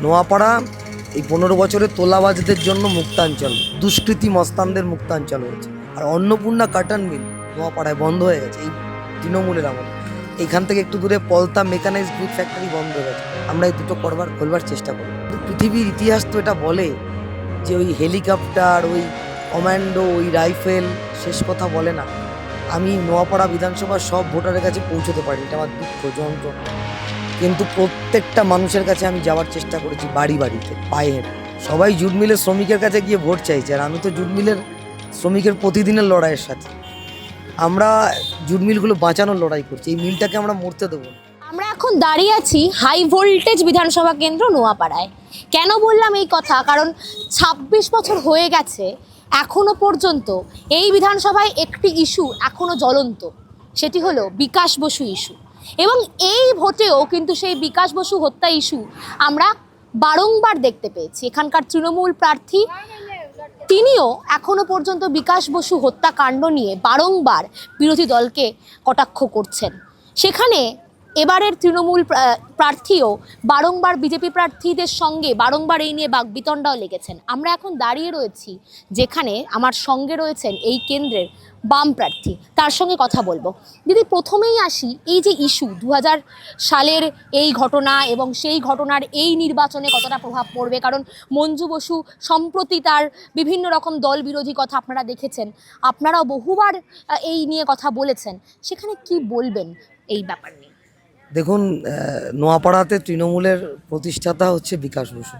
নোয়াপাড়া এই 15 বছরের তোলাবাজদের জন্য মুক্তাঞ্চল, দুষ্কৃতী মস্তানদের মুক্তাঞ্চল হয়েছে। আর অন্নপূর্ণা কাটান মিল নোয়াপাড়ায় বন্ধ হয়ে গেছে এই তৃণমূলের আমলে। এইখান থেকে একটু দূরে পলতা মেকানাইজ ব্রিক ফ্যাক্টরি বন্ধ হয়ে গেছে। আমরা এই দুটো খোলবার চেষ্টা করি। কিন্তু পৃথিবীর ইতিহাস তো এটা বলে যে ওই হেলিকপ্টার, ওই কমান্ডো, ওই রাইফেল শেষ কথা বলে না। আমি নোয়াপাড়া বিধানসভার সব ভোটারের কাছে পৌঁছতে পারি, এটা আমার দুঃখ, যন্ত্রণা। কিন্তু প্রত্যেকটা মানুষের কাছে আমি যাওয়ার চেষ্টা করেছি, বাড়ি বাড়িতে পায়ে হেঁটে। সবাই জুট মিলের শ্রমিকের কাছে গিয়ে ভোট চাইছে, আর আমি তো জুট মিলের শ্রমিকের প্রতিদিনের লড়াইয়ের সাথে। আমরা জুট মিলগুলো বাঁচানোর লড়াই করছি, এই মিলটাকে আমরা মরতে দেবো না। আমরা এখন দাঁড়িয়ে আছি হাই ভোল্টেজ বিধানসভা কেন্দ্র নোয়াপাড়ায়। কেন বললাম এই কথা? কারণ 26 বছর হয়ে গেছে, এখনো পর্যন্ত এই বিধানসভায় একটি ইস্যু এখনো জ্বলন্ত, সেটি হলো বিকাশ বসু ইস্যু। এবং এই ভোটেও কিন্তু সেই বিকাশ বসু হত্যা ইস্যু আমরা বারংবার দেখতে পেয়েছি। এখানকার তৃণমূল প্রার্থী তিনিও এখনো পর্যন্ত বিকাশ বসু হত্যাকাণ্ড নিয়ে বারংবার বিরোধী দলকে কটাক্ষ করছেন। সেখানে এবারের তৃণমূল প্রার্থীও বারংবার বিজেপি প্রার্থীদের সঙ্গে বারংবার এই নিয়ে বাকবিতণ্ডাও লেগেছেন। আমরা এখন দাঁড়িয়ে রয়েছি যেখানে আমার সঙ্গে রয়েছেন এই কেন্দ্রের বাম প্রার্থী, তার সঙ্গে কথা বলবো। দিদি, প্রথমেই আসি, এই যে ইস্যু 2000 সালের এই ঘটনা এবং সেই ঘটনার এই নির্বাচনে কতটা প্রভাব পড়বে, কারণ মঞ্জু বসু সম্প্রতি তার বিভিন্ন রকম দল বিরোধী কথা আপনারা দেখেছেন, আপনারাও বহুবার এই নিয়ে কথা বলেছেন, সেখানে কি বলবেন এই ব্যাপার নিয়ে? দেখুন, নোয়াপাড়াতে তৃণমূলের প্রতিষ্ঠাতা হচ্ছে বিকাশ বসু,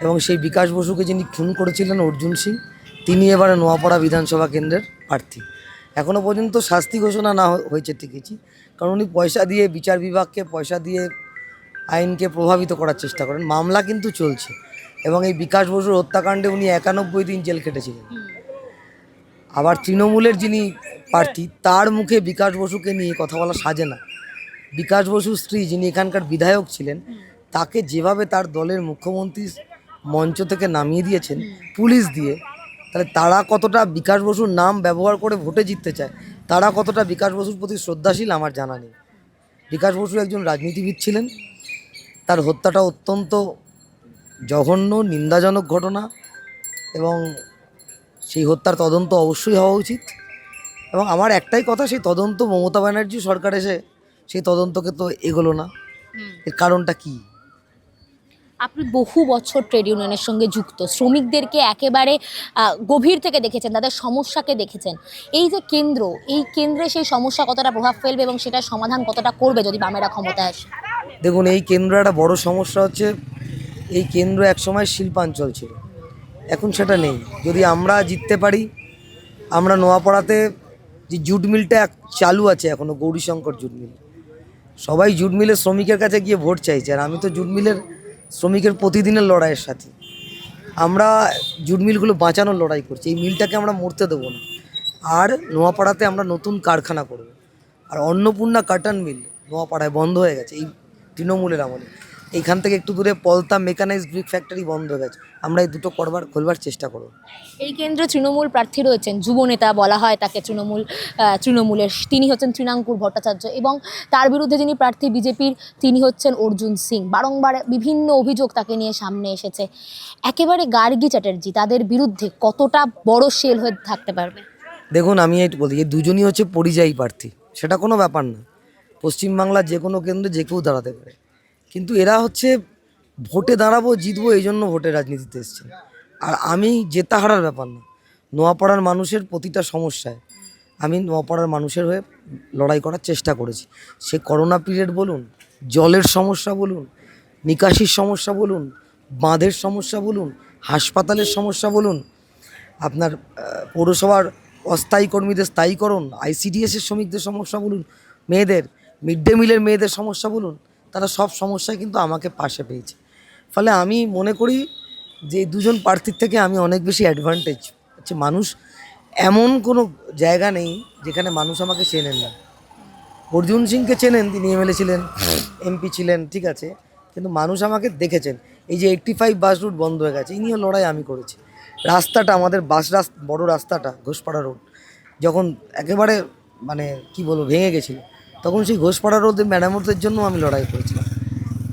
এবং সেই বিকাশ বসুকে যিনি খুন করেছিলেন অর্জুন সিং, তিনি এবারে নোয়াপাড়া বিধানসভা কেন্দ্রের প্রার্থী। এখনও পর্যন্ত শাস্তি ঘোষণা না হয়েছে ঠিকই, কারণ উনি পয়সা দিয়ে, বিচার বিভাগকে পয়সা দিয়ে আইনকে প্রভাবিত করার চেষ্টা করেন। মামলা কিন্তু চলছে, এবং এই বিকাশ বসুর হত্যাকাণ্ডে উনি 91 দিন জেল খেটেছিলেন। আবার তৃণমূলের যিনি প্রার্থী, তার মুখে বিকাশ বসুকে নিয়ে কথা বলা সাজে না। বিকাশ বসুর স্ত্রী, যিনি এখানকার বিধায়ক ছিলেন, তাকে যেভাবে তার দলের মুখ্যমন্ত্রী মঞ্চ থেকে নামিয়ে দিয়েছেন পুলিশ দিয়ে, তাহলে তারা কতটা বিকাশ বসুর নাম ব্যবহার করে ভোটে জিততে চায়, তারা কতটা বিকাশ বসুর প্রতি শ্রদ্ধাশীল আমার জানা নেই। বিকাশ বসু একজন রাজনীতিবিদ ছিলেন, তার হত্যাটা অত্যন্ত জঘন্য, নিন্দাজনক ঘটনা, এবং সেই হত্যার তদন্ত অবশ্যই হওয়া উচিত। এবং আমার একটাই কথা, সেই তদন্ত মমতা ব্যানার্জি সরকার এসে সেই তদন্তকে তো এগোলো না। এর কারণটা কি? আপনি বহু বছর ট্রেড ইউনিয়নের সঙ্গে যুক্ত, শ্রমিকদেরকে একেবারে গভীর থেকে দেখেছেন, তাদের সমস্যাকে দেখেছেন। এই যে কেন্দ্র, এই কেন্দ্রে সেই সমস্যা কতটা প্রভাব ফেলবে এবং সেটার সমাধান কতটা করবে যদি বামেরা ক্ষমতায় আসে? দেখুন, এই কেন্দ্র একটা বড় সমস্যা হচ্ছে, এই কেন্দ্র একসময় শিল্পাঞ্চল ছিল, এখন সেটা নেই। যদি আমরা জিততে পারি, আমরা নোয়াপাড়াতে যে জুট মিলটা চালু আছে এখনও, গৌরীশঙ্কর জুট মিল, সবাই জুট মিলের শ্রমিকের কাছে গিয়ে ভোট চাইছে, আর আমি তো জুট মিলের শ্রমিকের প্রতিদিনের লড়াইয়ের সাথে। আমরা জুট মিলগুলো বাঁচানোর লড়াই করছি, এই মিলটাকে আমরা মরতে দেবো না। আর নোয়াপাড়াতে আমরা নতুন কারখানা করব। আর অন্নপূর্ণা কাটান মিল নোয়াপাড়ায় বন্ধ হয়ে গেছে এই তৃণমূলের আমলে। এইখান থেকে একটু দূরে পলতা মেকানাইজ ব্রিক ফ্যাক্টরি বন্ধ হয়ে গেছে। আমরা এই দুটো খোলবার চেষ্টা করব। এই কেন্দ্রে তৃণমূল প্রার্থী রয়েছেন, যুব নেতা বলা হয় তাকে, তৃণমূলের তিনি হচ্ছেন তৃণাঙ্কুর ভট্টাচার্য, এবং তার বিরুদ্ধে যিনি প্রার্থী বিজেপির, তিনি হচ্ছেন অর্জুন সিং। বারংবার বিভিন্ন অভিযোগ তাকে নিয়ে সামনে এসেছে। একেবারে গার্গী চ্যাটার্জি, তাদের বিরুদ্ধে কতটা বড় সেল হয়ে থাকতে পারবে? দেখুন, আমি এই বলি, এই দুজনই হচ্ছে পরিযায়ী প্রার্থী, সেটা কোনো ব্যাপার না। পশ্চিমবাংলার যে কোনো কেন্দ্রে যে কেউ দাঁড়াতে পারে, কিন্তু এরা হচ্ছে ভোটে দাঁড়াবো, জিতবো, এই জন্য ভোটে রাজনীতিতে এসছে। আর আমি জেতা হারার ব্যাপার না, নোয়াপাড়ার মানুষের প্রতিটা সমস্যায় আমি নোয়াপাড়ার মানুষের হয়ে লড়াই করার চেষ্টা করেছি। সে করোনা পিরিয়ড বলুন, জলের সমস্যা বলুন, নিকাশির সমস্যা বলুন, বাঁধের সমস্যা বলুন, হাসপাতালের সমস্যা বলুন, আপনার পৌরসভার অস্থায়ী কর্মীদের স্থায়ীকরণ, আইসিডিএসের শ্রমিকদের সমস্যা বলুন, মেয়েদের মিড ডে মিলের মেয়েদের সমস্যা বলুন, তারা সব সমস্যায় কিন্তু আমাকে পাশে পেয়েছে। ফলে আমি মনে করি যে এই দুজন প্রার্থীর থেকে আমি অনেক বেশি অ্যাডভান্টেজ হচ্ছে। মানুষ, এমন কোনো জায়গা নেই যেখানে মানুষ আমাকে চেনেন না। অর্জুন সিংকে চেনেন, তিনি এমএলএ ছিলেন, এমপি ছিলেন, ঠিক আছে, কিন্তু মানুষ আমাকে দেখেছেন। এই যে 85 বাস রুট বন্ধ হয়ে গেছে, এই নিয়ে লড়াই আমি করেছি। রাস্তাটা, আমাদের বড় রাস্তাটা ঘোষপাড়া রোড যখন একেবারে মানে কি বলবো ভেঙে গেছিলো, তখন সেই ঘোষপাড়া রোডে মেরামতের জন্য আমি লড়াই করেছিলাম।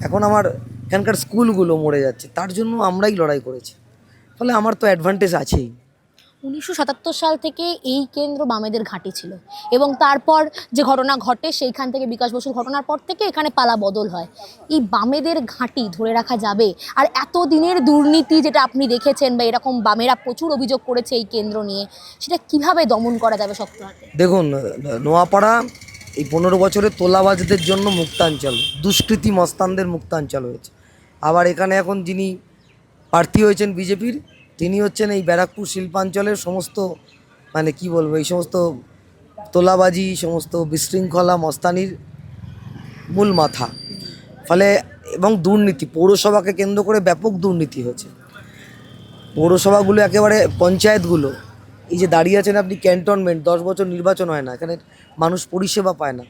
এখন আমার এখানকার স্কুলগুলো মরে যাচ্ছে, তার জন্য আমরাই লড়াই করেছি। ফলে আমার তো অ্যাডভান্টেজ আছেই। 1977 সাল থেকে এই কেন্দ্র বামেদের ঘাঁটি ছিল এবং তারপর যে ঘটনা ঘটে সেইখান থেকে বিকাশ বসুর ঘটনার পর থেকে এখানে পালা বদল হয়। এই বামেদের ঘাঁটি ধরে রাখা যাবে? আর এত দিনের দুর্নীতি যেটা আপনি দেখেছেন বা এরকম বামেরা প্রচুর অভিযোগ করেছে এই কেন্দ্র নিয়ে, সেটা কিভাবে দমন করা যাবে শক্ত হাতে? দেখুন, নোয়াপাড়া এই 15 বছরে তোলাবাজদের জন্য মুক্তাঞ্চল, দুষ্কৃতী মস্তানদের মুক্তাঞ্চল হয়েছে। আবার এখানে এখন যিনি প্রার্থী হয়েছেন বিজেপির, তিনি হচ্ছেন এই ব্যারাকপুর শিল্পাঞ্চলের সমস্ত, মানে কি বলবো, এই সমস্ত তোলাবাজি, সমস্ত বিশৃঙ্খলা মস্তানির মূল মাথা। ফলে এবং দুর্নীতি, পৌরসভাকে কেন্দ্র করে ব্যাপক দুর্নীতি হয়েছে। পৌরসভাগুলো একেবারে, পঞ্চায়েতগুলো, এই যে দাঁড়িয়ে আছেন আপনি, ক্যান্টনমেন্ট, 10 বছর নির্বাচন হয় না, এখানে মানুষ পরিষেবা পায় না,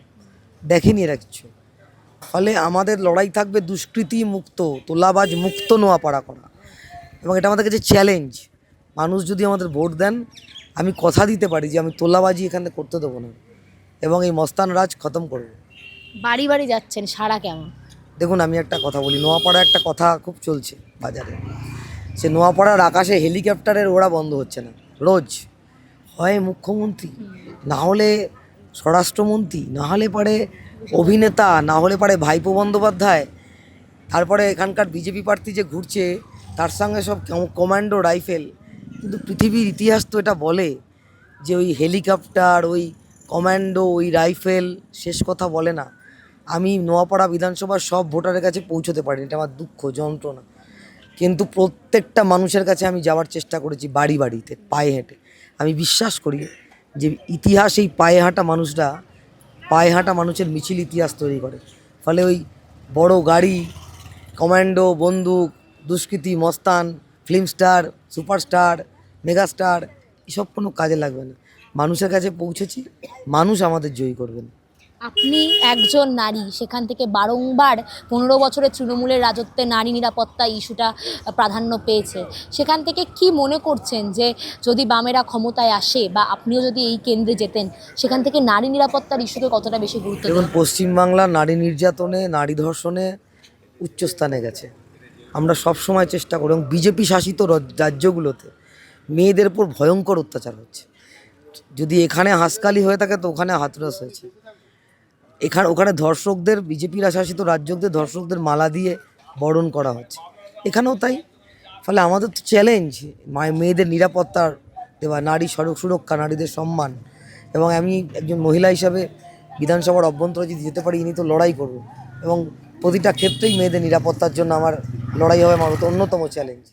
দেখেনি এরা কিছু। ফলে আমাদের লড়াই থাকবে দুষ্কৃতি মুক্ত, তোলাবাজ মুক্ত নোয়াপাড়া করা, এবং এটা আমাদের কাছে চ্যালেঞ্জ। মানুষ যদি আমাদের ভোট দেন, আমি কথা দিতে পারি যে আমি তোলাবাজি এখানে করতে দেবো না এবং এই মস্তান রাজ খতম করবো। বাড়ি বাড়ি যাচ্ছেন, সারা কেমন? দেখুন, আমি একটা কথা বলি, নোয়াপাড়া একটা কথা খুব চলছে বাজারে, সে নোয়াপাড়ার আকাশে হেলিকপ্টারের ওড়া বন্ধ হচ্ছে না। রোজ হয় মুখ্যমন্ত্রী, না হলে স্বরাষ্ট্রমন্ত্রী, না হলে পারে অভিনেতা, না হলে পারে ভাইপো বন্দ্যোপাধ্যায়, তারপরে এখানকার বিজেপি প্রার্থী যে ঘুরছে তার সঙ্গে সব কমান্ডো রাইফেল। কিন্তু পৃথিবীর ইতিহাস তো এটা বলে যে ওই হেলিকপ্টার, ওই কমান্ডো, ওই রাইফেল শেষ কথা বলে না। আমি নোয়াপাড়া বিধানসভার সব ভোটারের কাছে পৌঁছতে পারিনি, এটা আমার দুঃখ, যন্ত্রণা। কিন্তু প্রত্যেকটা মানুষের কাছে আমি যাওয়ার চেষ্টা করেছি, বাড়ি বাড়িতে পায়ে হেঁটে। আমি বিশ্বাস করি যে ইতিহাস এই পায়ে হাঁটা মানুষরা, পায়ে হাঁটা মানুষের মিছিল ইতিহাস তৈরি করে। ফলে ওই বড় গাড়ি, কমান্ডো, বন্দুক, দুষ্কৃতী মস্তান, ফিল্ম স্টার, সুপারস্টার, মেগাস্টার, এসব কোনো কাজে লাগবে না। মানুষের কাছে পৌঁছেছি, মানুষ আমাদের জয়ী করবেন। আপনি একজন নারী, সেখান থেকে বারংবার 15 বছরের তৃণমূলের রাজত্বে নারী নিরাপত্তা ইস্যুটা প্রাধান্য পেয়েছে। সেখান থেকে কি মনে করছেন যে যদি বামেরা ক্ষমতায় আসে বা আপনিও যদি এই কেন্দ্রে যেতেন, সেখান থেকে নারী নিরাপত্তার ইস্যুকে কতটা বেশি গুরুত্ব দেখুন, দেবেন? পশ্চিমবাংলা নারী নির্যাতনে, নারী ধর্ষণে উচ্চস্থানে গেছে। আমরা সব সময় চেষ্টা করি, এবং বিজেপি শাসিত রাজ্যগুলোতে মেয়েদের উপর ভয়ঙ্কর অত্যাচার হচ্ছে। যদি এখানে হাঁসকালি হয়ে থাকে তো ওখানে হাতরস হয়েছে। ওখানে ধর্ষকদের, বিজেপি শাসিত রাজ্যদের ধর্ষকদের মালা দিয়ে বরণ করা হচ্ছে, এখানেও তাই। ফলে আমাদের তো চ্যালেঞ্জ মেয়েদের নিরাপত্তার দেওয়া, নারী সুরক্ষা, নারীদের সম্মান। এবং আমি একজন মহিলা হিসাবে বিধানসভার অভ্যন্তরে যদি যেতে পারি, ইনি তো লড়াই করব, এবং প্রতিটা ক্ষেত্রেই মেয়েদের নিরাপত্তার জন্য আমার লড়াই হবে আমার অন্যতম চ্যালেঞ্জ।